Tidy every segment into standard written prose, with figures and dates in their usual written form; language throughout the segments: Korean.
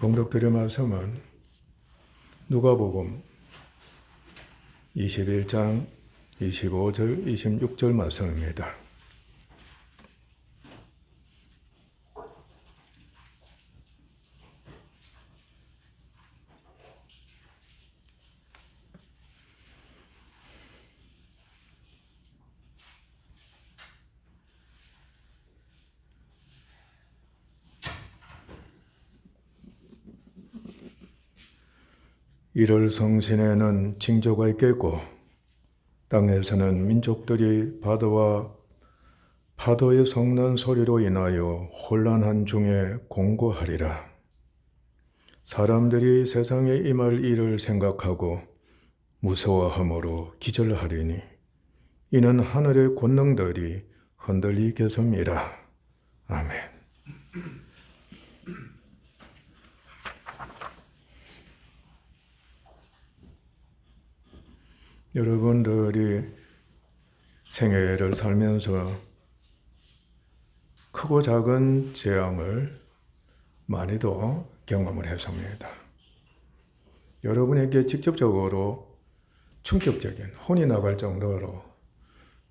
봉독드릴 말씀은 누가복음 21장 25절 26절 말씀입니다. 이를 성신에는 징조가 있겠고 땅에서는 민족들이 바다와 파도의 성난 소리로 인하여 혼란한 중에 공고하리라. 사람들이 세상에 임할 일을 생각하고 무서워함으로 기절하리니 이는 하늘의 권능들이 흔들리겠음이라. 아멘. 여러분들이 생애를 살면서 크고 작은 재앙을 많이도 경험을 했습니다. 여러분에게 직접적으로 충격적인 혼이 나갈 정도로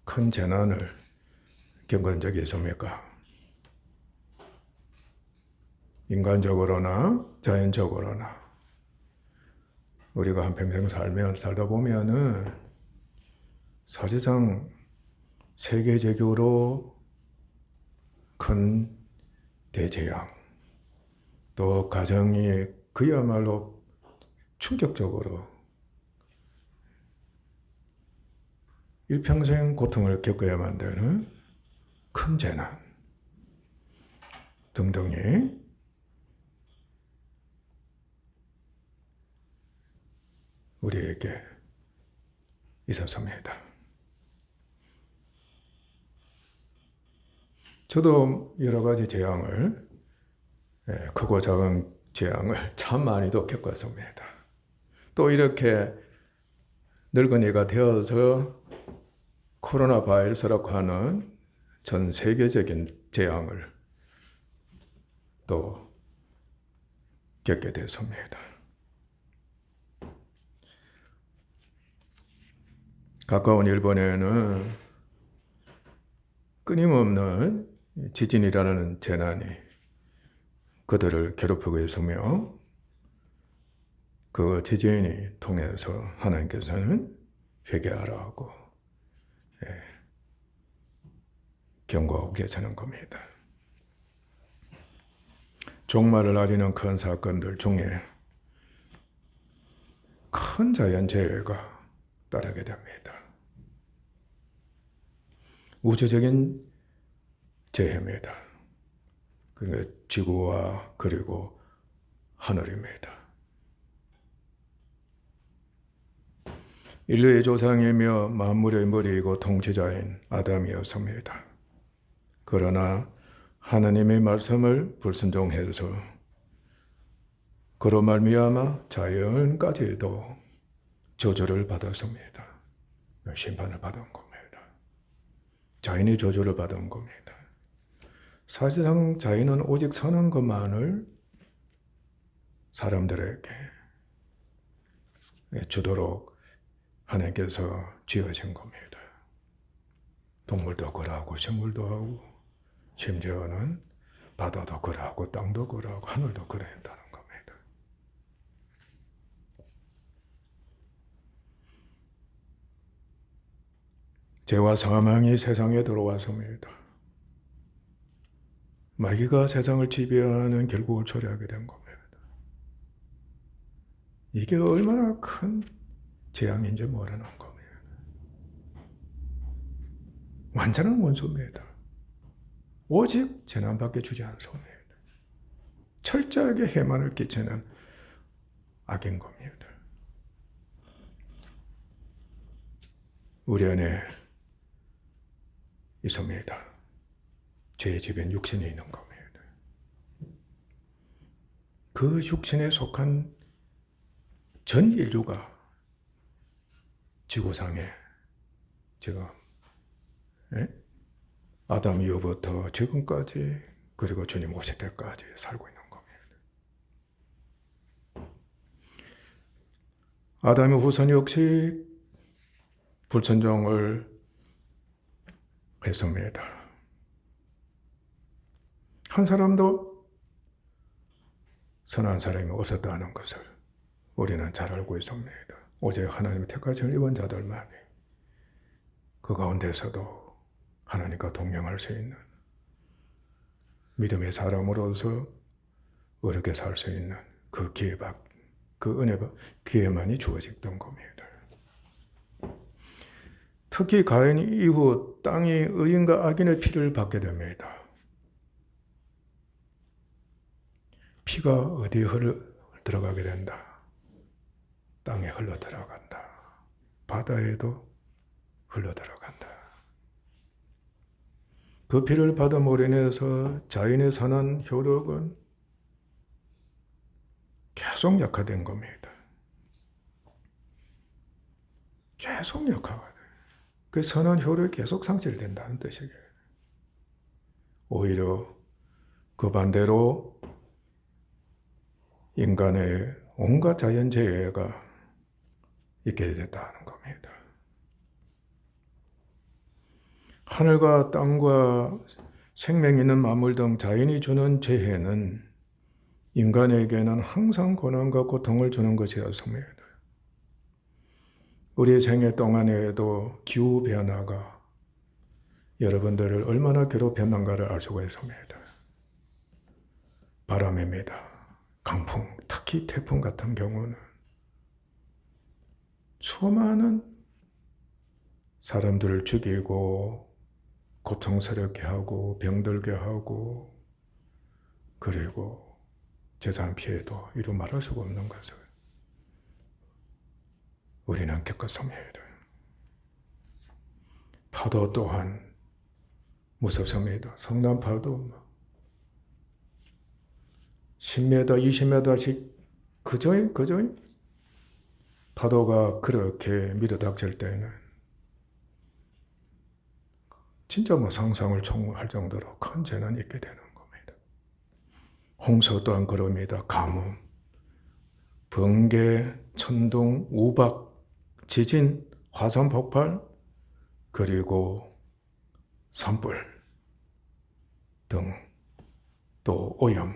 큰 재난을 겪은 적이 있습니까? 인간적으로나 자연적으로나 우리가 한평생 살다 보면은 사실상 세계적으로 큰 대재앙, 또 가정이 그야말로 충격적으로 일평생 고통을 겪어야만 되는 큰 재난 등등이 우리에게 있었습니다. 저도 여러 가지 재앙을, 크고 작은 재앙을 참 많이도 겪었습니다. 또 이렇게 늙은이가 되어서 코로나 바이러스라고 하는 전 세계적인 재앙을 또 겪게 됐습니다. 가까운 일본에는 끊임없는 지진이라는 재난이 그들을 괴롭히고 있으며 그 지진이 통해서 하나님께서는 회개하라고 경고하고 계시는 겁니다. 종말을 알리는 큰 사건들 중에 큰 자연재해가 따르게 됩니다. 우주적인 재해입니다. 그러니까 지구와 그리고 하늘입니다. 인류의 조상이며 만물의 머리이고 통치자인 아담이었습니다. 그러나 하나님의 말씀을 불순종해서 그로 말미암아 자연까지도 저주를 받았습니다. 심판을 받은 겁니다. 자연이 저주를 받은 겁니다. 사실상 자연은 오직 선한 것만을 사람들에게 주도록 하나님께서 지으신 겁니다. 동물도 그러하고 식물도 하고 심지어는 바다도 그러하고 땅도 그러하고 하늘도 그래야 한다는 겁니다. 죄와 사망이 세상에 들어왔습니다. 마귀가 세상을 지배하는 결국을 초래하게 된 겁니다. 이게 얼마나 큰 재앙인지 모르는 겁니다. 완전한 원수입니다. 오직 재난밖에 주지 않습니다. 철저하게 해만을 끼치는 악인 겁니다. 우리 안에 있습니다. 죄의 집엔 육신이 있는 겁니다. 그 육신에 속한 전 인류가 지구상에 지금 아담 이후부터 지금까지 그리고 주님 오실 때까지 살고 있는 겁니다. 아담의 후손 역시 불순종을 했습니다. 한 사람도 선한 사람이 없었다는 것을 우리는 잘 알고 있습니다. 오직 하나님의 택하신 유언자들만이 그 가운데서도 하나님과 동행할 수 있는 믿음의 사람으로서 어렵게 살 수 있는 그 그 기회만이 주어졌던 겁니다. 특히 가인이 이후 땅이 의인과 악인의 피를 받게 됩니다. 피가 어디에 들어가게 된다? 땅에 흘러 들어간다. 바다에도 흘러 들어간다. 그 피를 받음으로 인해서 자연의 선한 효력은 계속 약화된 겁니다. 계속 약화가 돼요. 그 선한 효력이 계속 상실된다는 뜻이에요. 오히려 그 반대로 인간의 온갖 자연재해가 있게 됐다는 겁니다. 하늘과 땅과 생명 있는 만물 등 자연이 주는 재해는 인간에게는 항상 고난과 고통을 주는 것이었습니다. 우리 생애 동안에도 기후변화가 여러분들을 얼마나 괴롭혔는가를 알 수가 있습니다. 바람입니다. 강풍, 특히 태풍 같은 경우는 수많은 사람들을 죽이고 고통스럽게 하고 병들게 하고 그리고 재산 피해도 이루 말할 수가 없는 것을 우리는 겪었습니다. 파도 또한 무섭습니다. 성난파도 10m, 20m씩 그저이 파도가 그렇게 밀어닥칠 때는 진짜 상상을 초월할 정도로 큰 재난이 있게 되는 겁니다. 홍수 또한 그럽니다. 가뭄, 번개, 천둥, 우박, 지진, 화산 폭발, 그리고 산불 등 또 오염,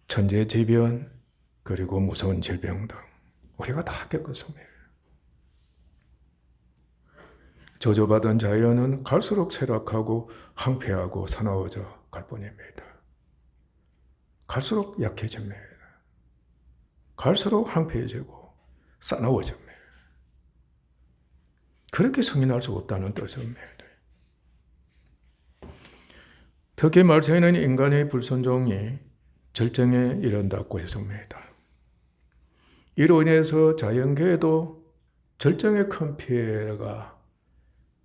천재지변, 그리고 무서운 질병 등 우리가 다 겪었습니다. 저주받은 자연은 갈수록 쇠락하고 황폐하고 사나워져 갈 뿐입니다. 갈수록 약해집니다. 갈수록 황폐해지고 사나워집니다. 그렇게 승인할 수 없다는 뜻입니다. 특히 말세에는 인간의 불순종이 절정에 이른다고 했습니다. 이로 인해서 자연계에도 절정의 큰 피해가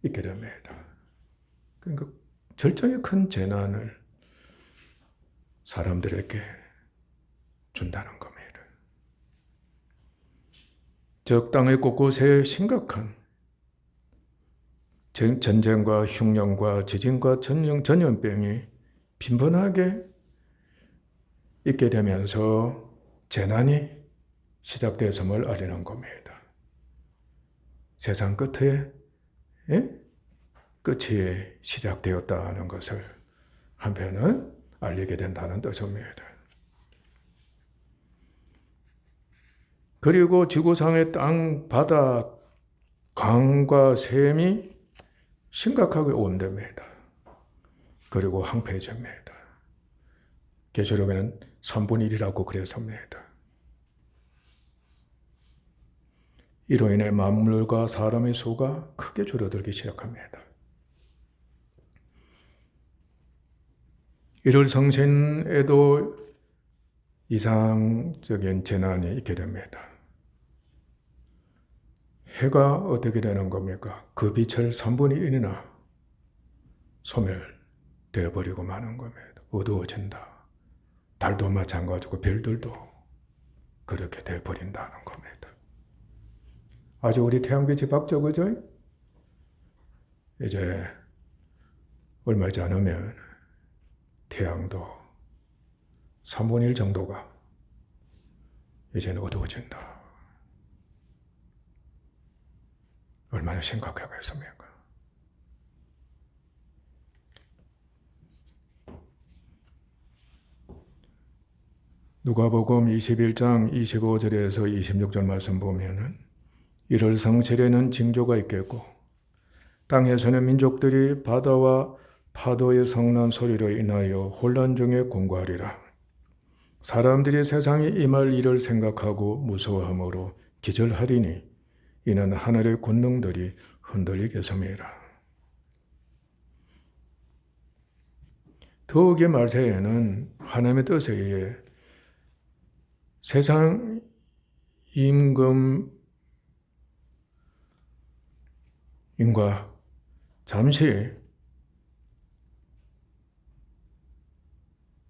있게 됩니다. 그러니까 절정의 큰 재난을 사람들에게 준다는 겁니다. 즉 땅의 곳곳에 심각한 전쟁과 흉년과 지진과 전염병이 빈번하게 있게 되면서 재난이 시작되었음을 알리는 겁니다. 세상 끝에 끝이 시작되었다는 것을 한편은 알리게 된다는 뜻입니다. 그리고 지구상의 땅, 바다, 강과 샘이 심각하게 오염됩니다. 그리고 황폐해집니다. 계시록에는 3분의 1이라고 그랬습니다. 이로 인해 만물과 사람의 수가 크게 줄어들기 시작합니다. 1월 성신에도 이상적인 재난이 있게 됩니다. 해가 어떻게 되는 겁니까? 그 빛을 3분의 1이나 소멸되어 버리고 마는 겁니다. 어두워진다. 달도 마찬가지고 별들도 그렇게 되어 버린다는 겁니다. 아주 우리 태양빛이 박적이죠? 이제 얼마 있지 않으면 태양도 3분의 1 정도가 이제는 어두워진다. 얼마나 심각하겠습니까? 누가복음 21장 25절에서 26절 말씀 보면은 이를 성실에는 징조가 있겠고 땅에서는 민족들이 바다와 파도의 성난 소리로 인하여 혼란 중에 공고하리라. 사람들이 세상에 임할 일을 생각하고 무서워함으로 기절하리니 이는 하늘의 권능들이 흔들리겠음이라. 더욱이 말세에는 하나님의 뜻에 의해 세상 임금인과 잠시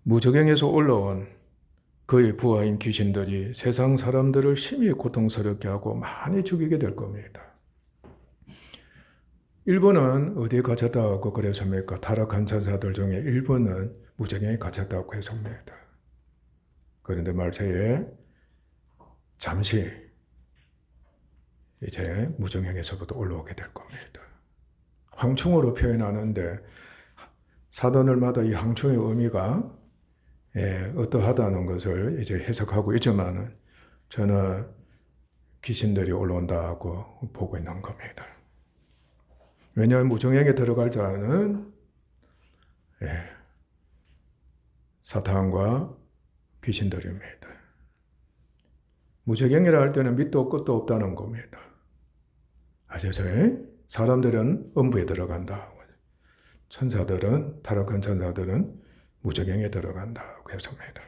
무저갱에서 올라온 그의 부하인 귀신들이 세상 사람들을 심히 고통스럽게 하고 많이 죽이게 될 겁니다. 일부는 어디에 갇혔다고 그랬습니까? 타락한 천사들 중에 일부는 무저갱에 갇혔다고 했습니다. 그런데 말세에 잠시 이제 무저갱에서부터 올라오게 될 겁니다. 황충으로 표현하는데 사도들마다 이 황충의 의미가 어떠하다는 것을 이제 해석하고 있지만은 저는 귀신들이 올라온다고 보고 있는 겁니다. 왜냐하면 무저갱에 들어갈 자는 사탄과 귀신들입니다. 무저갱이라 할 때는 밑도 끝도 없다는 겁니다. 아시죠? 사람들은 음부에 들어간다. 천사들은, 타락한 천사들은 무저갱에 들어간다고 했습니다.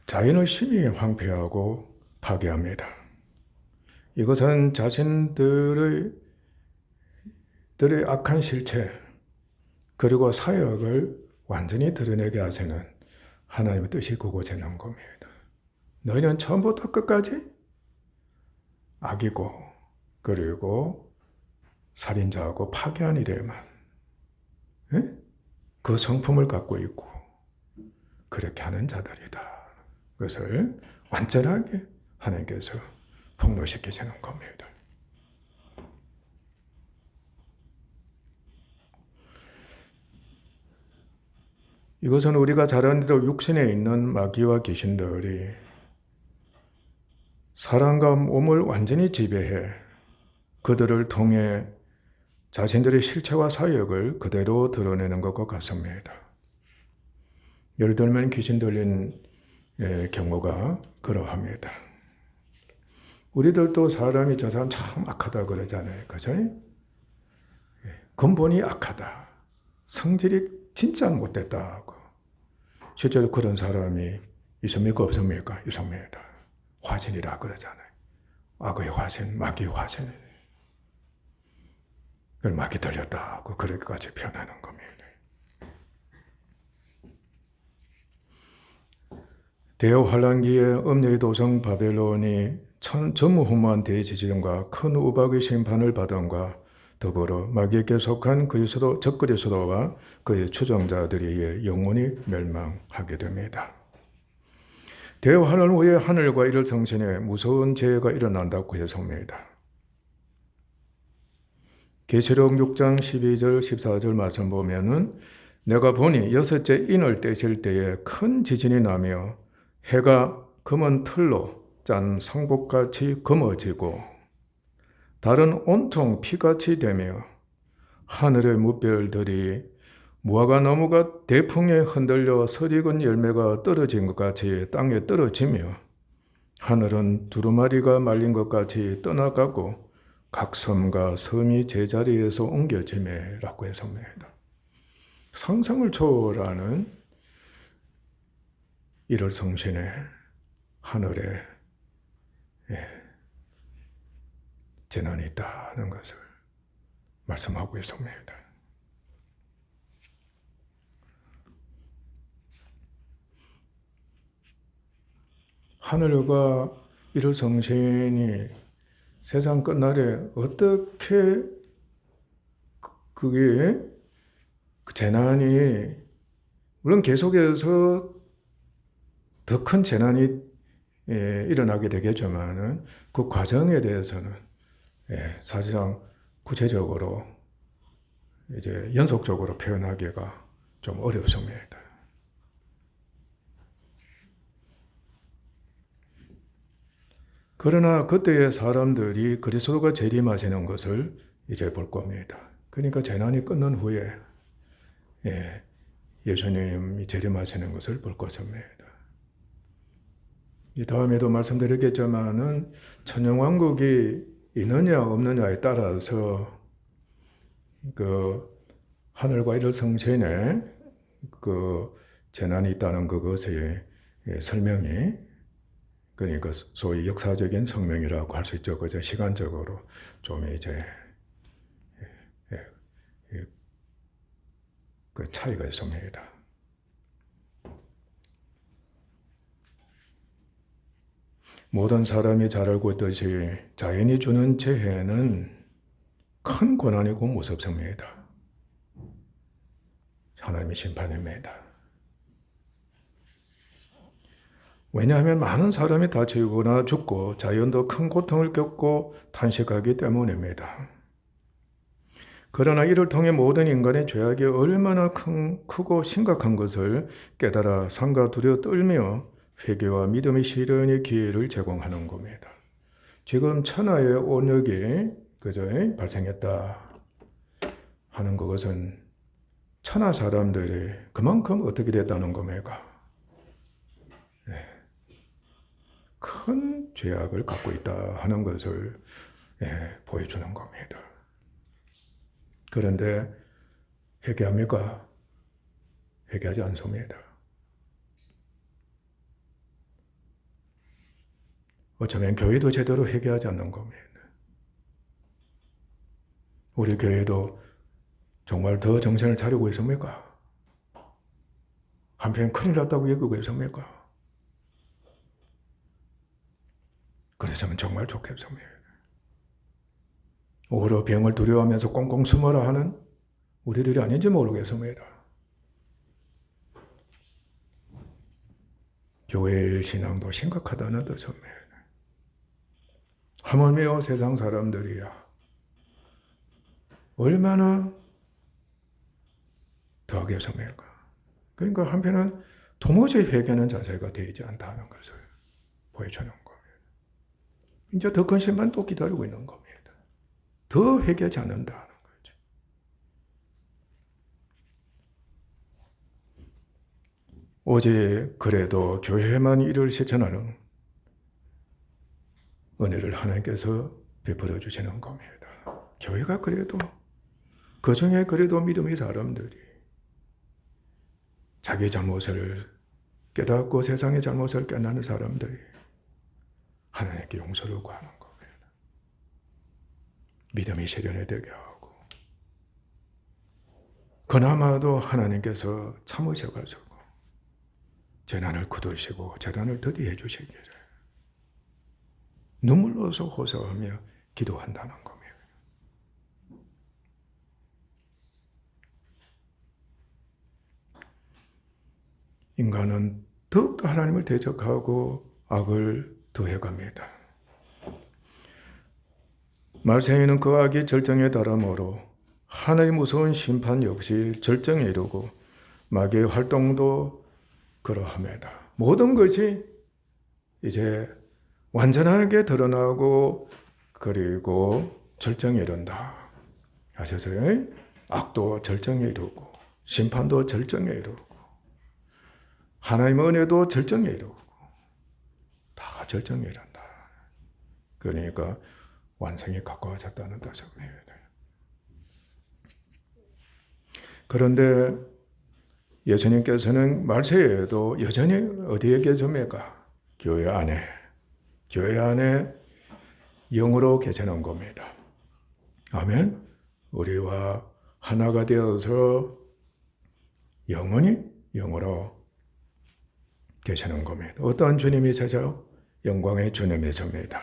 자연을 심히 황폐하고 파괴합니다. 이것은 자신들의 악한 실체 그리고 사역을 완전히 드러내게 하시는 하나님의 뜻이 그곳에 있는 겁니다. 너희는 처음부터 끝까지 악이고 그리고 살인자하고 파괴한 일에만 그 성품을 갖고 있고 그렇게 하는 자들이다. 그것을 완전하게 하나님께서 폭로시키시는 겁니다. 이것은 우리가 잘 아는 대로 육신에 있는 마귀와 귀신들이 사람과 몸을 완전히 지배해 그들을 통해 자신들의 실체와 사역을 그대로 드러내는 것과 같습니다. 예를 들면 귀신 들린 경우가 그러합니다. 우리들도 사람이 저 사람 참 악하다 그러잖아요. 그죠? 근본이 악하다. 성질이 진짜 못됐다고. 실제로 그런 사람이 있습니까? 없습니까? 있습니다. 화신이라 그러잖아요. 악의 화신, 마귀의 화신. 그걸 마귀 들렸다고 그렇게까지 표현하는 겁니다. 대환란기에 음녀의 도성 바벨론이 전무후무한 대지진과 큰 우박의 심판을 받음과 더불어 마귀에게 속한 적그리스도와 그의 추종자들에 의해 영원히 멸망하게 됩니다. 대환란 후에 하늘과 이를 성신에 무서운 재해가 일어난다고 해석합니다. 계시록 6장 12절 14절 말씀 보면은 내가 보니 여섯째 인을 떼실 때에 큰 지진이 나며 해가 검은 틀로 짠 상복같이 검어지고 달은 온통 피같이 되며 하늘의 무별들이 무화과 나무가 대풍에 흔들려 설익은 열매가 떨어진 것 같이 땅에 떨어지며 하늘은 두루마리가 말린 것 같이 떠나가고 각 섬과 섬이 제자리에서 옮겨지매라고 해석합니다. 상상을 초월하는 1월 성신의 하늘에 재난이 있다는 것을 말씀하고 있습니다. 하늘과 1월 성신이 세상 끝날에 어떻게 그게 그 재난이 물론 계속해서 더 큰 재난이 일어나게 되겠지만은 그 과정에 대해서는 사실상 구체적으로 이제 연속적으로 표현하기가 좀 어렵습니다. 그러나 그때의 사람들이 그리스도가 재림하시는 것을 이제 볼 겁니다. 그러니까 재난이 끝난 후에 예수님이 재림하시는 것을 볼 것입니다. 이 다음에도 말씀드렸겠지만은 천년왕국이 있느냐 없느냐에 따라서 그 하늘과 이를 성신에 그 재난이 있다는 그것의 설명이, 그러니까 소위 역사적인 성명이라고 할 수 있죠. 그저 시간적으로 좀 이제 그 차이가 있습니다. 모든 사람이 잘 알고 있듯이 자연이 주는 재해는 큰 고난이고 무섭습니다. 하나님의 심판입니다. 왜냐하면 많은 사람이 다치거나 죽고 자연도 큰 고통을 겪고 탄식하기 때문입니다. 그러나 이를 통해 모든 인간의 죄악이 얼마나 크고 심각한 것을 깨달아 상과 두려워 떨며 회개와 믿음의 실현의 기회를 제공하는 겁니다. 지금 천하의 온역이 그저 발생했다 하는 것은 천하 사람들이 그만큼 어떻게 됐다는 겁니까? 큰 죄악을 갖고 있다 하는 것을 보여주는 겁니다. 그런데 회개합니까? 회개하지 않습니다. 어쩌면 교회도 제대로 회개하지 않는 겁니다. 우리 교회도 정말 더 정신을 차리고 있습니까? 한편 큰일 났다고 여기고 있습니까? 그랬으면 정말 좋겠습니다. 오히려 병을 두려워하면서 꽁꽁 숨어라 하는 우리들이 아닌지 모르겠습니다. 교회의 신앙도 심각하다는 뜻입니다. 하물며 세상 사람들이야 얼마나 더 하겠습니까? 그러니까 한편은 도무지 회개하는 자세가 되지 않다는 것을 보여주는 겁니다. 이제 더 큰 심판 또 기다리고 있는 겁니다. 더 회개하지 않는다는 거죠. 오직 그래도 교회만 이를 실천하는 은혜를 하나님께서 베풀어 주시는 겁니다. 교회가 그래도 그 중에 그래도 믿음의 사람들이 자기 잘못을 깨닫고 세상의 잘못을 깨닫는 사람들이 하나님께 용서를 구하는 겁니다. 믿음이 실현이 되게 하고 그나마도 하나님께서 참으셔가지고 재난을 거두시고 재난을 더디해 주시기를 눈물로서 호소하며 기도한다는 겁니다. 인간은 더욱더 하나님을 대적하고 악을 더해갑니다. 말세에는 그 악이 절정에 달하므로 하나의 무서운 심판 역시 절정에 이르고 마귀의 활동도 그러합니다. 모든 것이 이제 완전하게 드러나고 그리고 절정에 이른다. 아셨어요? 악도 절정에 이르고 심판도 절정에 이르고 하나님의 은혜도 절정에 이르고 다 절정에 이른다. 그러니까 완성이 가까워졌다는 뜻입니다. 그런데 예수님께서는 말세에도 여전히 어디에 계십니까? 교회 안에. 교회 안에 영으로 계시는 겁니다. 아멘. 우리와 하나가 되어서 영원히 영으로 계시는 겁니다. 어떤 주님이세요? 영광의 주님이십니다.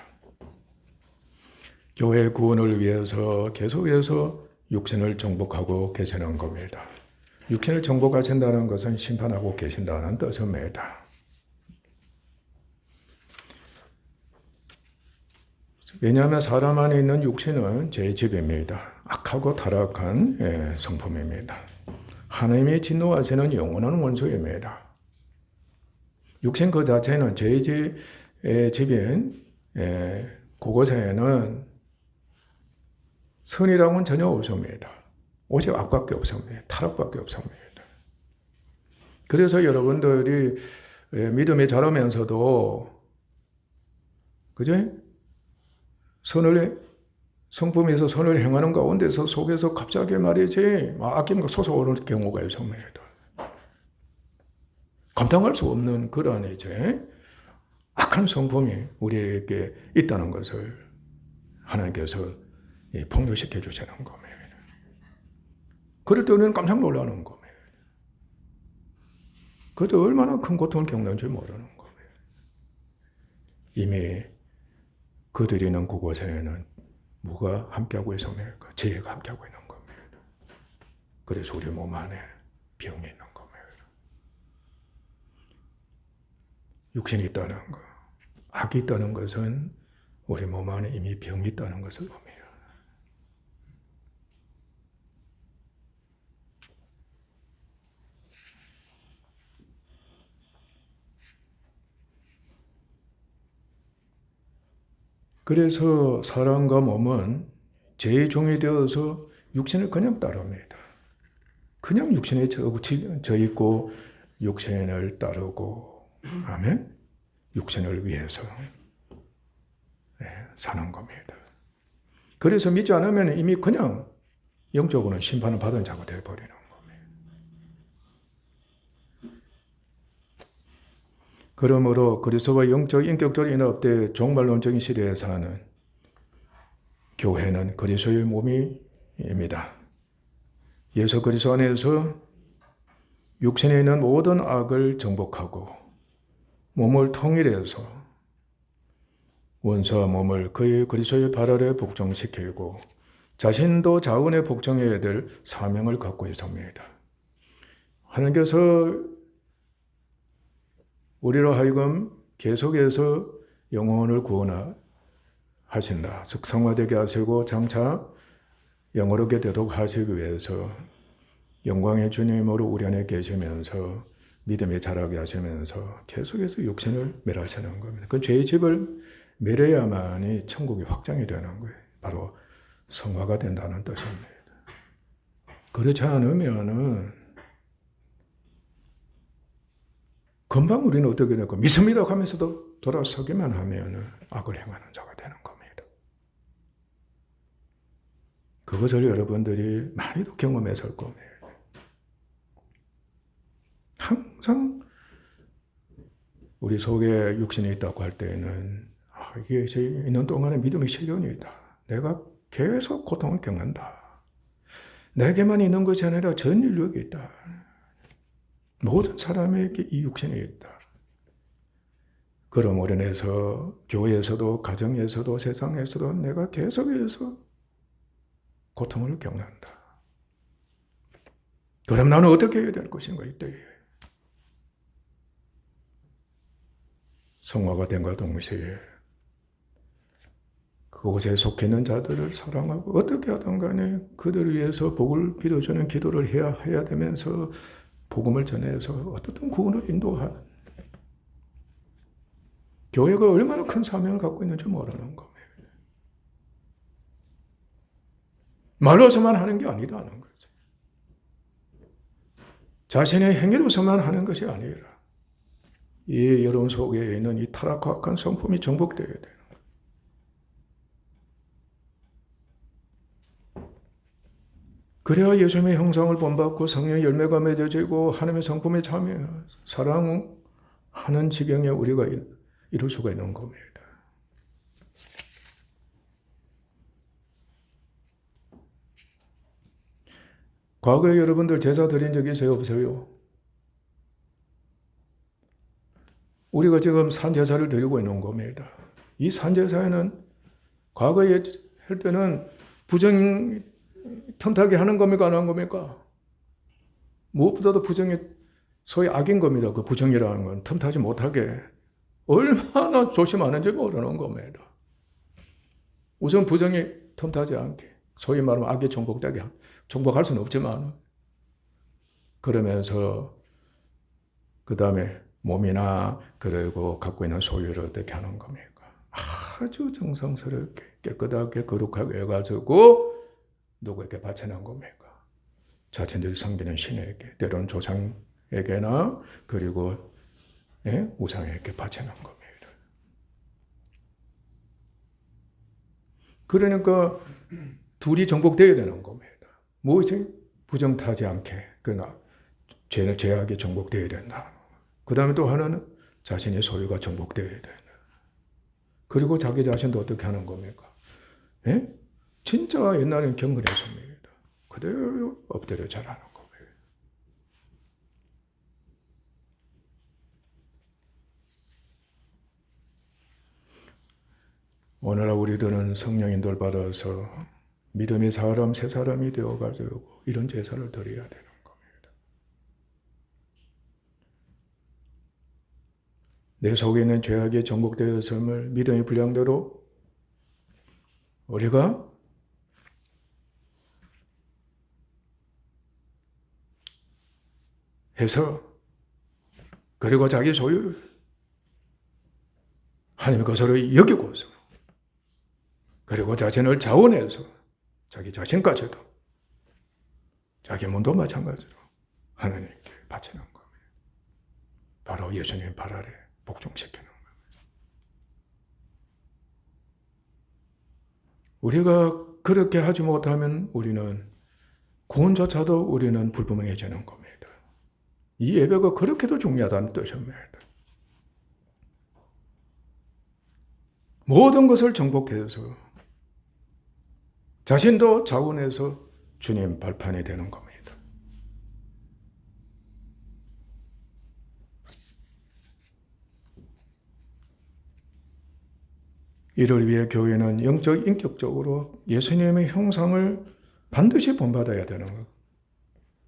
교회 구원을 위해서 계속해서 육신을 정복하고 계시는 겁니다. 육신을 정복하신다는 것은 심판하고 계신다는 뜻입니다. 왜냐하면 사람 안에 있는 육신은 죄의 집입니다. 악하고 타락한 성품입니다. 하나님이 진노하시는 영원한 원수입니다. 육신 그 자체는 죄의 집인 그곳에는 선이라고는 전혀 없습니다. 오직 악밖에 없습니다. 타락밖에 없습니다. 그래서 여러분들이 믿음이 자라면서도 그죠? 성품에서 선을 행하는 가운데서 속에서 갑자기 말이지 아낌과 솟아오르는 경우가 있습니다. 감당할 수 없는 그런 이제 악한 성품이 우리에게 있다는 것을 하나님께서 폭로시켜 주시는 겁니다. 그럴 때 우리는 깜짝 놀라는 겁니다. 그때 얼마나 큰 고통을 겪는지 모르는 겁니다. 이미 그들이 있는 그곳에는 뭐가 함께하고 있습니까? 죄가 함께하고 있는 겁니다. 그래서 우리 몸 안에 병이 있는 겁니다. 육신이 있다는 것, 악이 있다는 것은 우리 몸 안에 이미 병이 있다는 것을 봅니다. 그래서 사람과 몸은 죄의 종이 되어서 육신을 그냥 따릅니다. 그냥 육신에 져 있고 육신을 따르고 아멘? 육신을 위해서 사는 겁니다. 그래서 믿지 않으면 이미 그냥 영적으로는 심판을 받은 자가 되어버리는 겁니다. 그러므로 그리스도와 영적 인격적 인합대 종말론적인 시대에 사는 교회는 그리스도의 몸입니다. 예수 그리스도 안에서 육신에 있는 모든 악을 정복하고 몸을 통일해서 원수와 몸을 그의 그리스도의 발 아래 복종시키고 자신도 자원에 복종해야 될 사명을 갖고 있습니다. 하나님께서 우리로 하여금 계속해서 영혼을 구원하신다. 성화되게 하시고 장차 영원하게 되도록 하시기 위해서 영광의 주님으로 우리 안에 계시면서 믿음이 자라게 하시면서 계속해서 육신을 멸하시는 겁니다. 그 죄의 집을 멸해야만이 천국이 확장이 되는 거예요. 바로 성화가 된다는 뜻입니다. 그렇지 않으면은 금방 우리는 어떻게 될까? 믿습니다 하면서도 돌아서기만 하면은 악을 행하는 자가 되는 겁니다. 그것을 여러분들이 많이도 경험했을 겁니다. 항상 우리 속에 육신이 있다고 할 때에는 이게 있는 동안에 믿음의 시련이 있다. 내가 계속 고통을 겪는다. 내게만 있는 것이 아니라 전 인류에게 있다. 모든 사람에게 이 육신이 있다. 그러므로 인해서 교회에서도 가정에서도 세상에서도 내가 계속해서 고통을 겪는다. 그럼 나는 어떻게 해야 될 것인가 이때에. 성화가 된과 동시에 그곳에 속해 있는 자들을 사랑하고 어떻게 하든 간에 그들을 위해서 복을 빌어주는 기도를 해야 되면서 복음을 전해서 어떻든 구원을 인도하는 교회가 얼마나 큰 사명을 갖고 있는지 모르는 겁니다. 말로서만 하는 게 아니라는 거죠. 자신의 행위로서만 하는 것이 아니라 이 여러분 속에 있는 이 타락과 악한 성품이 정복되어야 돼요. 그래야 예수님의 형상을 본받고 성령의 열매가 맺어지고 하나님의 성품에 참여, 사랑하는 지경에 우리가 이룰 수가 있는 겁니다. 과거에 여러분들 제사 드린 적이 있어요? 없어요? 우리가 지금 산제사를 드리고 있는 겁니다. 이 산제사에는 과거에 할 때는 부정 틈타게 하는 겁니까? 안 하는 겁니까? 무엇보다도 부정이 소위 악인 겁니다. 그 부정이라는 건 틈타지 못하게 얼마나 조심하는지 모르는 겁니다. 우선 부정이 틈타지 않게, 소위 말하면 악에 정복되게, 정복할 수는 없지만, 그러면서 그 다음에 몸이나 그리고 갖고 있는 소유를 어떻게 하는 겁니까? 아주 정성스럽게 깨끗하게 거룩하게 해가지고 누구에게 바쳐놓은 겁니까? 자신들이 섬기는 신에게, 때로는 조상에게나 그리고 우상에게 바쳐놓은 겁니다. 그러니까 둘이 정복되어야 되는 겁니다. 무엇이 부정타지 않게, 그러나 죄악이 정복되어야 된다. 그 다음에 또 하나는 자신의 소유가 정복되어야 된다. 그리고 자기 자신도 어떻게 하는 겁니까? 진짜 옛날에는 경건했습니다. 그대로 엎드려 잘하는 겁니다. 오늘날 우리들은 성령인들 받아서 믿음의 사람, 새 사람이 되어가지고 이런 제사를 드려야 되는 겁니다. 내 속에 있는 죄악이 정복되었음을 믿음의 분량대로 우리가 해서, 그리고 자기 소유를 하나님의 것으로 여기고서, 그리고 자신을 자원해서 자기 자신까지도, 자기 몸도 마찬가지로 하나님께 바치는 겁니다. 바로 예수님 발 아래 복종시키는 겁니다. 우리가 그렇게 하지 못하면 우리는 구원조차도 우리는 불분명해지는 겁니다. 이 예배가 그렇게도 중요하다는 뜻입니다. 모든 것을 정복해서 자신도 자원해서 주님 발판이 되는 겁니다. 이를 위해 교회는 영적, 인격적으로 예수님의 형상을 반드시 본받아야 되는 것.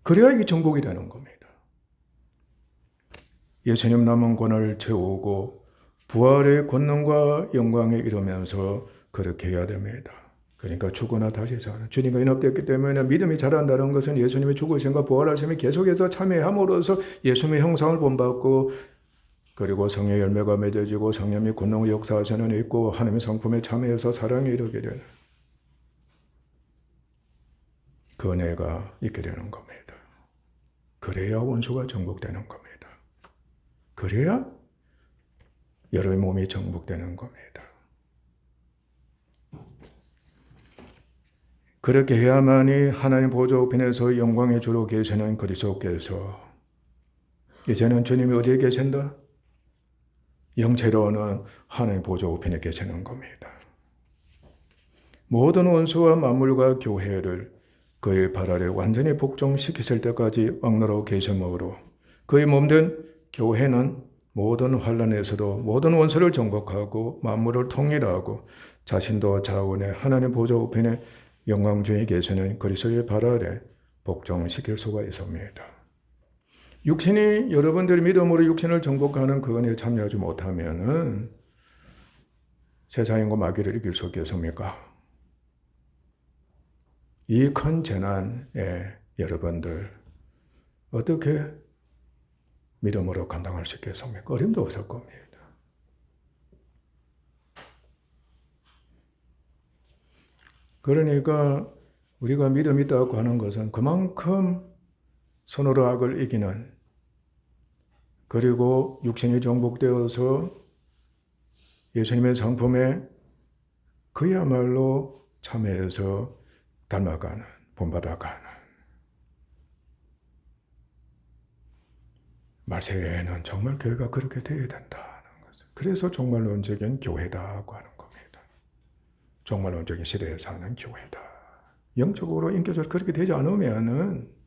그래야 이게 정복이 되는 겁니다. 예수님 남은 권을 채우고 부활의 권능과 영광에 이르면서 그렇게 해야 됩니다. 그러니까 죽거나 다시 사는, 주님과 연합되었기 때문에 믿음이 자란다는 것은 예수님의 죽으심과 부활하심이 계속해서 참여함으로써 예수님의 형상을 본받고, 그리고 성의 열매가 맺어지고 성령의 권능을 역사하시는 있고 하나님의 성품에 참여해서 사랑에 이르게 되는 그 은혜가 있게 되는 겁니다. 그래야 원수가 정복되는 겁니다. 그래야 여러의 몸이 정복되는 겁니다. 그렇게 해야만이 하나님 보좌 우편에서 영광의 주로 계시는 그리스도께서, 이제는 주님이 어디에 계신다? 영체로는 하나님 보좌 우편에 계시는 겁니다. 모든 원수와 만물과 교회를 그의 발 아래 완전히 복종시키실 때까지 왕노로 계심으로 그의 몸된 교회는 모든 환난에서도 모든 원수를 정복하고 만물을 통일하고 자신도 자원의 하나님 보좌 우편에 영광 중에 계시는 그리스도의 발 아래 복종시킬 수가 있습니다. 육신이, 여러분들이 믿음으로 육신을 정복하는 그 은혜에 참여하지 못하면은 세상인과 마귀를 이길 수 있겠습니까? 이 큰 재난에 여러분들 어떻게 믿음으로 감당할 수 있겠습니까? 어림도 없을 겁니다. 그러니까 우리가 믿음이 있다고 하는 것은 그만큼 선으로 악을 이기는, 그리고 육신이 정복되어서 예수님의 성품에 그야말로 참여해서 닮아가는, 본받아가는, 말세에는 정말 교회가 그렇게 되어야 된다는 것을, 그래서 종말론적인 교회다고 하는 겁니다. 종말론적인 시대에 사는 교회다. 영적으로, 인격적으로 그렇게 되지 않으면은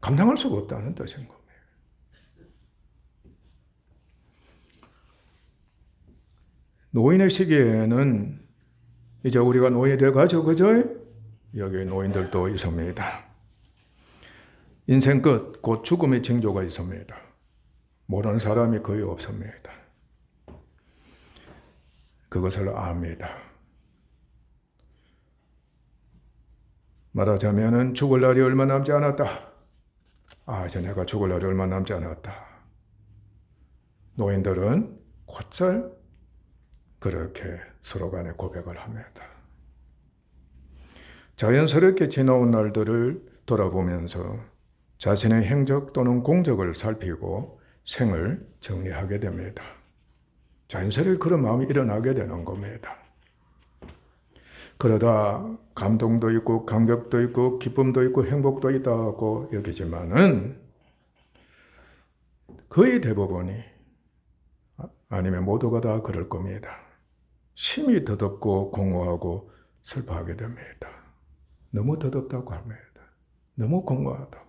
감당할 수가 없다는 뜻인 겁니다. 노인의 시기에는 이제 우리가 노인이 돼가지고, 그죠? 여기 노인들도 있습니다. 인생 끝, 곧 죽음의 징조가 있습니다. 모르는 사람이 거의 없습니다. 그것을 압니다. 말하자면 죽을 날이 얼마 남지 않았다. 이제 내가 죽을 날이 얼마 남지 않았다. 노인들은 곧잘 그렇게 서로 간에 고백을 합니다. 자연스럽게 지나온 날들을 돌아보면서 자신의 행적 또는 공적을 살피고 생을 정리하게 됩니다. 자연스럽게 그런 마음이 일어나게 되는 겁니다. 그러다 감동도 있고 감격도 있고 기쁨도 있고 행복도 있다고 여기지만은 거의 대부분이 아니면 모두가 다 그럴 겁니다. 심히 더덥고 공허하고 슬퍼하게 됩니다. 너무 더덥다고 합니다. 너무 공허하다,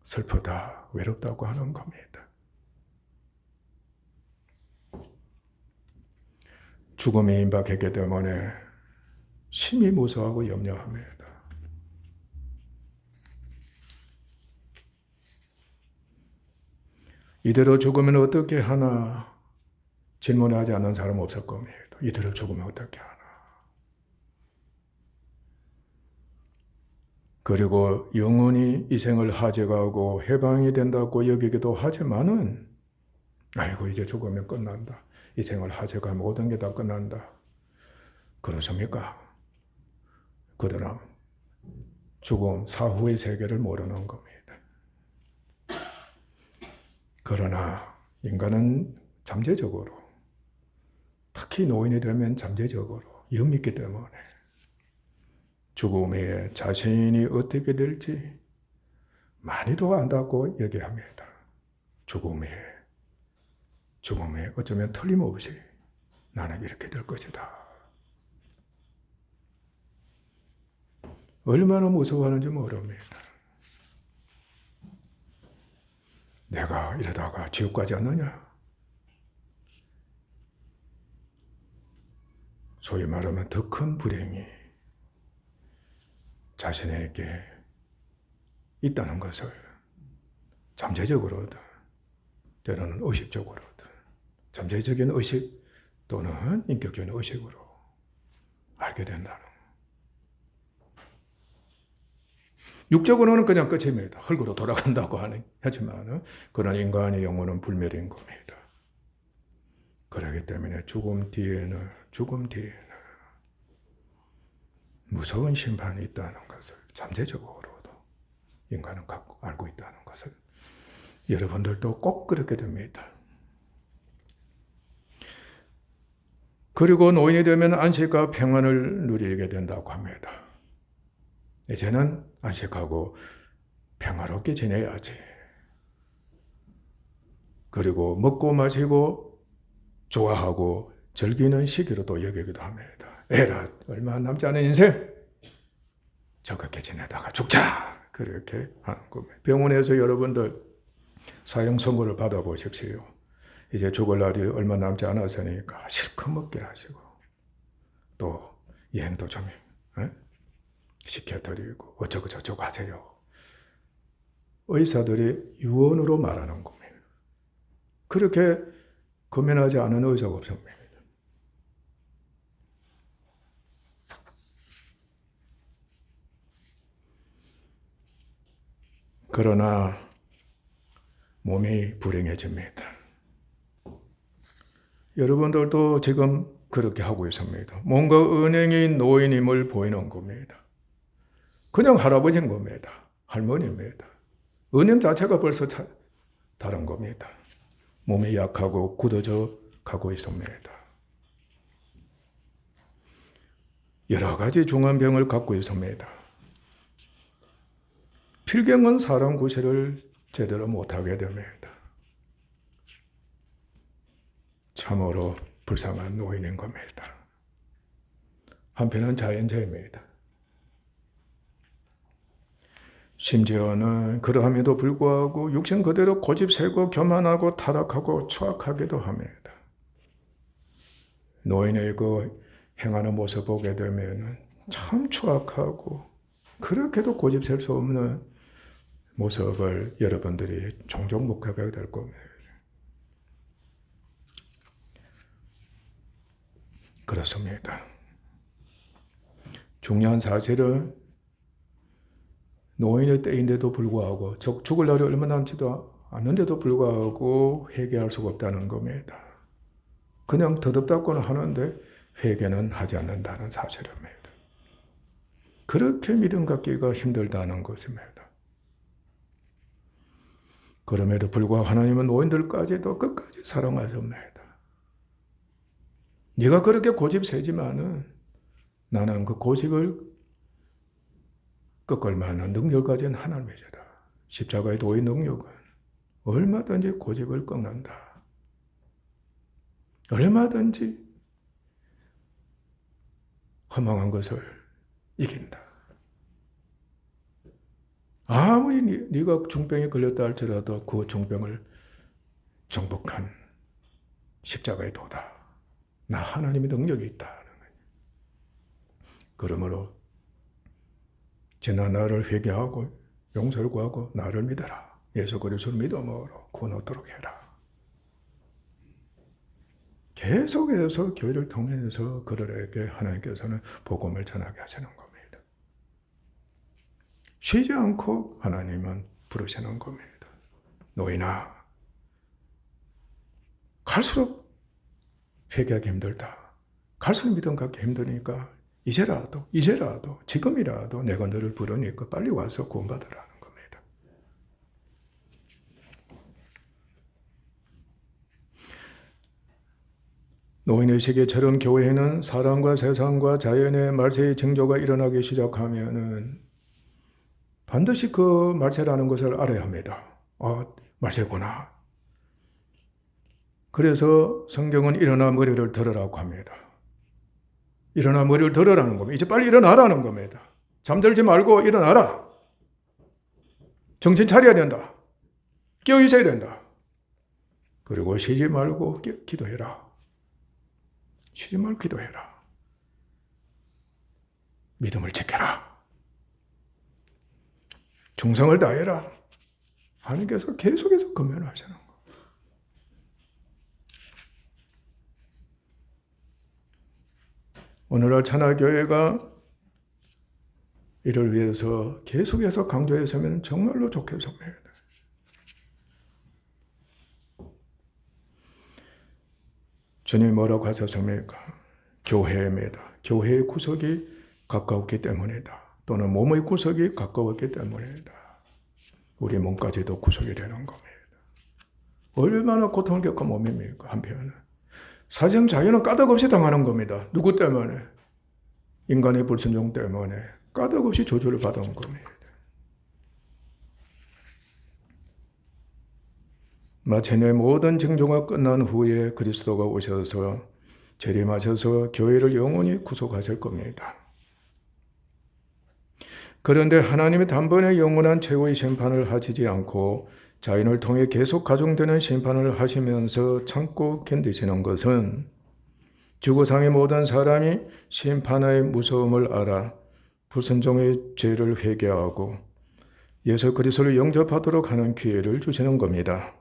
슬프다, 외롭다고 하는 겁니다. 죽음이 임박했기 때문에 심히 무서워하고 염려합니다. 이대로 죽으면 어떻게 하나 질문하지 않는 사람 없을 겁니다. 이대로 죽으면 어떻게 하나. 그리고 영원히 이 생을 하져가고 해방이 된다고 여기기도 하지만은 아이고 이제 죽으면 끝난다. 이 생을 하져가 모든 게 다 끝난다. 그렇습니까? 그들은 죽음 사후의 세계를 모르는 겁니다. 그러나 인간은 잠재적으로, 특히 노인이 되면 잠재적으로 영이 있기 때문에 죽음에 자신이 어떻게 될지 많이도 안다고 얘기합니다. 죽음에 어쩌면 틀림없이 나는 이렇게 될 것이다. 얼마나 무서워하는지 모릅니다. 내가 이러다가 지옥 가지 않느냐? 소위 말하면 더 큰 불행이 자신에게 있다는 것을 잠재적으로든 때로는 의식적으로든 잠재적인 의식 또는 인격적인 의식으로 알게 된다는 것. 육적으로는 그냥 끝입니다. 흙으로 돌아간다고 하지만 그런 인간의 영혼은 불멸인 겁니다. 그렇기 때문에 죽음 뒤에는 무서운 심판이 있다는 것을 잠재적으로도 인간은 알고 있다는 것을 여러분들도 꼭 그렇게 됩니다. 그리고 노인이 되면 안식과 평안을 누리게 된다고 합니다. 이제는 안식하고 평화롭게 지내야지. 그리고 먹고 마시고 좋아하고 즐기는 시기로도 여기기도 합니다. 에라, 얼마 남지 않은 인생 저렇게 지내다가 죽자. 그렇게 하는 겁니다. 병원에서 여러분들 사형 선고를 받아보십시오. 이제 죽을 날이 얼마 남지 않았으니까 실컷 먹게 하시고 또 여행도 좀 시켜드리고 어쩌고 저쩌고 하세요. 의사들이 유언으로 말하는 겁니다. 그렇게 금연하지 않은 의사가 없습니다. 그러나 몸이 불행해집니다. 여러분들도 지금 그렇게 하고 있습니다. 뭔가 은행인 노인임을 보이는 겁니다. 그냥 할아버지인 겁니다. 할머니입니다. 은행 자체가 벌써 다른 겁니다. 몸이 약하고 굳어져 가고 있습니다. 여러 가지 중환병을 갖고 있습니다. 필경은 사람 구실을 제대로 못하게 됩니다. 참으로 불쌍한 노인인 겁니다. 한편은 자연재해입니다. 심지어는 그러함에도 불구하고 육신 그대로 고집세고 교만하고 타락하고 추악하기도 합니다. 노인의 그 행하는 모습 보게 되면 참 추악하고 그렇게도 고집셀 수 없는 모습을 여러분들이 종종 목격하게 될 겁니다. 그렇습니다. 중요한 사실은 노인의 때인데도 불구하고 죽을 날이 얼마 남지도 않는데도 불구하고 회개할 수가 없다는 겁니다. 그냥 더덥다고는 하는데 회개는 하지 않는다는 사실입니다. 그렇게 믿음 갖기가 힘들다는 것입니다. 그럼에도 불구하고 하나님은 노인들까지도 끝까지 사랑하십니다. 네가 그렇게 고집 세지만은 나는 그 고집을 꺾을 만한 능력을 가진 하나님이시다. 십자가의 도의 능력은 얼마든지 고집을 꺾는다. 얼마든지 허망한 것을 이긴다. 아무리 네가 중병에 걸렸다 할지라도 그 중병을 정복한 십자가의 도다. 나 하나님의 능력이 있다. 그러므로 지난 나를 회개하고 용서를 구하고 나를 믿어라. 예수 그리스도를 믿음으로 구원 얻도록 해라. 계속해서 교회를 통해서 그들에게 하나님께서는 복음을 전하게 하시는 겁니다. 쉬지 않고 하나님은 부르시는 겁니다. 노인아, 갈수록 회개하기 힘들다. 갈수록 믿음 갖기 힘드니까 이제라도 지금이라도 내가 너를 부르니까 빨리 와서 구원받으라는 겁니다. 노인의 시기처럼 교회에는 사람과 세상과 자연의 말세의 징조가 일어나기 시작하면은 반드시 그 말세라는 것을 알아야 합니다. 말세구나. 그래서 성경은 일어나 머리를 들으라고 합니다. 일어나 머리를 들으라는 겁니다. 이제 빨리 일어나라는 겁니다. 잠들지 말고 일어나라. 정신 차려야 된다. 깨어 있어야 된다. 그리고 쉬지 말고 기도해라. 쉬지 말고 기도해라. 믿음을 지켜라. 충성을 다해라. 하나님께서 계속해서 권면하시는 거. 오늘날 천하교회가 이를 위해서 계속해서 강조했으면 정말로 좋겠습니다. 주님이 뭐라고 하셨습니까? 교회입니다. 교회의 구석이 가까웠기 때문이다. 또는 몸의 구석이 가까웠기 때문이다. 우리 몸까지도 구석이 되는 겁니다. 얼마나 고통을 겪은 몸입니까? 한편은. 사실은 자유는 까닭없이 당하는 겁니다. 누구 때문에? 인간의 불순종 때문에 까닭없이 저주를 받은 겁니다. 마치 내 모든 징조가 끝난 후에 그리스도가 오셔서 재림하셔서 교회를 영원히 구속하실 겁니다. 그런데 하나님이 단번에 영원한 최후의 심판을 하시지 않고 자연을 통해 계속 가중되는 심판을 하시면서 참고 견디시는 것은 지구상의 모든 사람이 심판의 무서움을 알아 불순종의 죄를 회개하고 예수 그리스도를 영접하도록 하는 기회를 주시는 겁니다.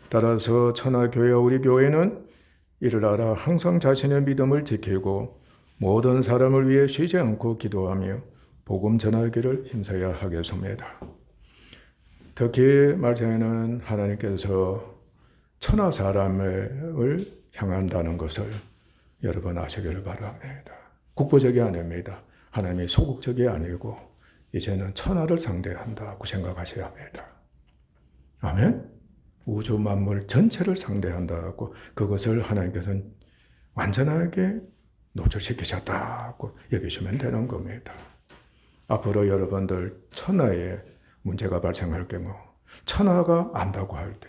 따라서 천하교회와 우리 교회는 이를 알아 항상 자신의 믿음을 지키고 모든 사람을 위해 쉬지 않고 기도하며 복음 전하기를 힘써야 하겠습니다. 특히 말세에는 하나님께서 천하 사람을 향한다는 것을 여러분 아시기를 바랍니다. 국보적이 아닙니다. 하나님이 소극적이 아니고 이제는 천하를 상대한다고 생각하셔야 합니다. 아멘? 우주 만물 전체를 상대한다고 그것을 하나님께서는 완전하게 노출시키셨다고 여기시면 되는 겁니다. 앞으로 여러분들 천하에 문제가 발생할 경우 천하가 안다고 할 때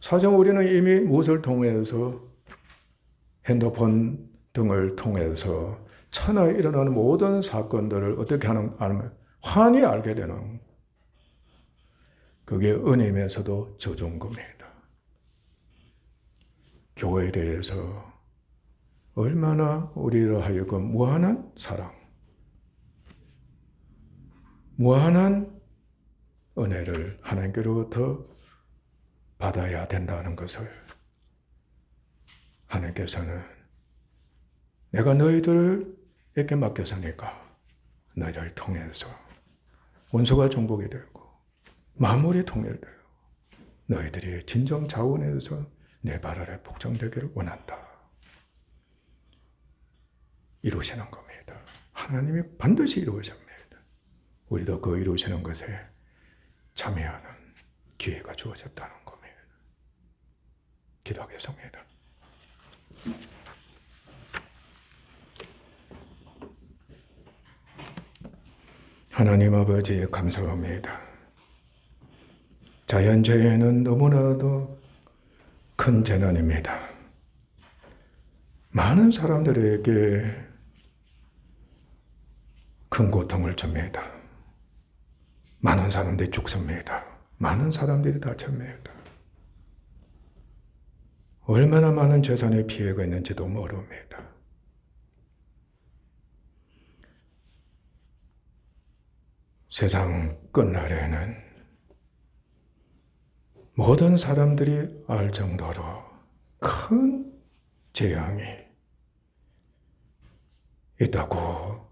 사실 우리는 이미 무엇을 통해서 핸드폰 등을 통해서 천하에 일어나는 모든 사건들을 어떻게 하면 환히 알게 되는 그게 은혜면서도 저주인 겁니다. 교회에 대해서 얼마나 우리로 하여금 무한한 사랑 무한한 은혜를 하나님께로부터 받아야 된다는 것을 하나님께서는 내가 너희들에게 맡겼으니까 너희를 통해서 원수가 정복이 되고 만물이 통일되고 너희들이 진정 자원에서 내 발 아래 복종되기를 원한다. 이루시는 겁니다. 하나님이 반드시 이루십니다. 우리도 그 이루시는 것에 참여하는 기회가 주어졌다는 겁니다. 기도하겠습니다. 하나님 아버지 감사합니다. 자연재해는 너무나도 큰 재난입니다. 많은 사람들에게 큰 고통을 줍니다. 많은 사람들이 죽습니다. 많은 사람들이 다칩니다. 얼마나 많은 재산의 피해가 있는지도 모릅니다. 세상 끝날에는 모든 사람들이 알 정도로 큰 재앙이 있다고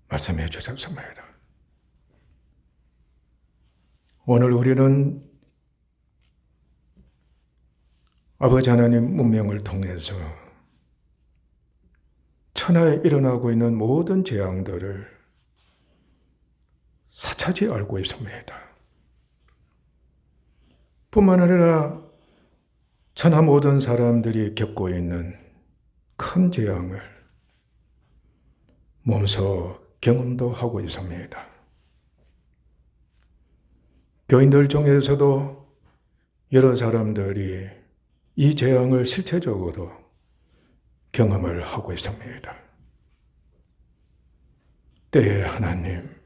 말씀해 주셨습니다. 오늘 우리는 아버지 하나님 문명을 통해서 천하에 일어나고 있는 모든 재앙들을 사차지 알고 있습니다. 뿐만 아니라 천하 모든 사람들이 겪고 있는 큰 재앙을 몸소 경험도 하고 있습니다. 교인들 중에서도 여러 사람들이 이 재앙을 실체적으로 경험을 하고 있습니다. 때에 하나님,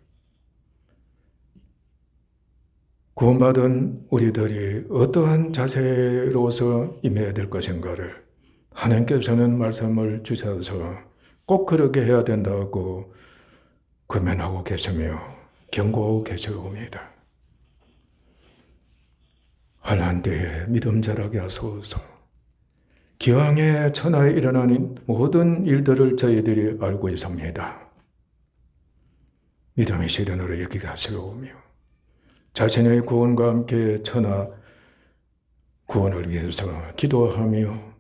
구원받은 우리들이 어떠한 자세로서 임해야 될 것인가를 하나님께서는 말씀을 주셔서 꼭 그렇게 해야 된다고 권면하고 계시며 경고하고 계시옵니다. 환난 때에 믿음 자라게 하소서. 기왕에 천하에 일어나는 모든 일들을 저희들이 알고 있습니다. 믿음의 시련으로 여기게 하시오며 자신의 구원과 함께 천하 구원을 위해서 기도하며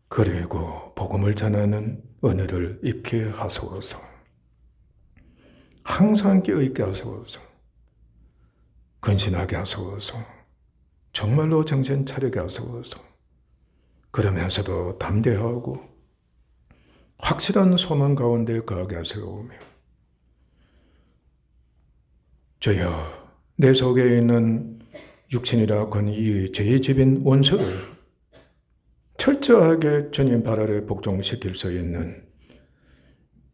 그리고 복음을 전하는 은혜를 입게 하소서. 항상 깨어있게 하소서. 근신하게 하소서. 정말로 정신 차리게 하소서. 그러면서도 담대하고 확실한 소망 가운데 거하게 하시오며 주여, 내 속에 있는 육신이라고 하는 이 죄의 집인 원수를 철저하게 주님 발 아래 복종시킬 수 있는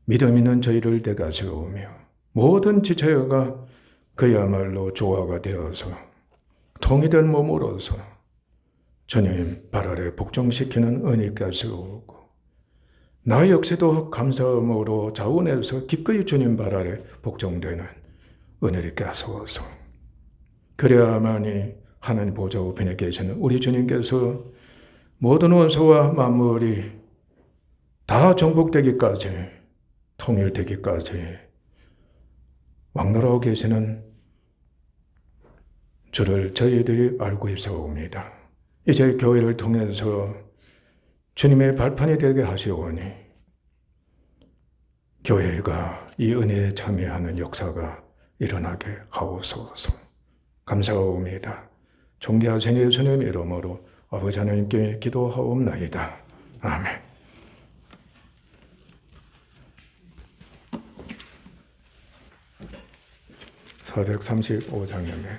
믿음 있는 저희를 되게 하시오며 모든 지체가 그야말로 조화가 되어서 통일된 몸으로서 주님 발 아래 복종시키는 은혜 있게 하시오고 나 역시도 감사함으로 자원해서 기꺼이 주님 발 아래 복종되는 은혜를 있게 하소서. 그래야만이 하나님 보좌 우편에 계시는 우리 주님께서 모든 원수와 만물이 다 정복되기까지 통일되기까지 왕노라하고 계시는 주를 저희들이 알고 있사옵니다. 이제 교회를 통해서 주님의 발판이 되게 하시오니 교회가 이 은혜에 참여하는 역사가 일어나게 하옵소서. 감사합니다. 존귀하신 예수님 이름으로 아버지 하나님께 기도하옵나이다. 아멘. 435장이네.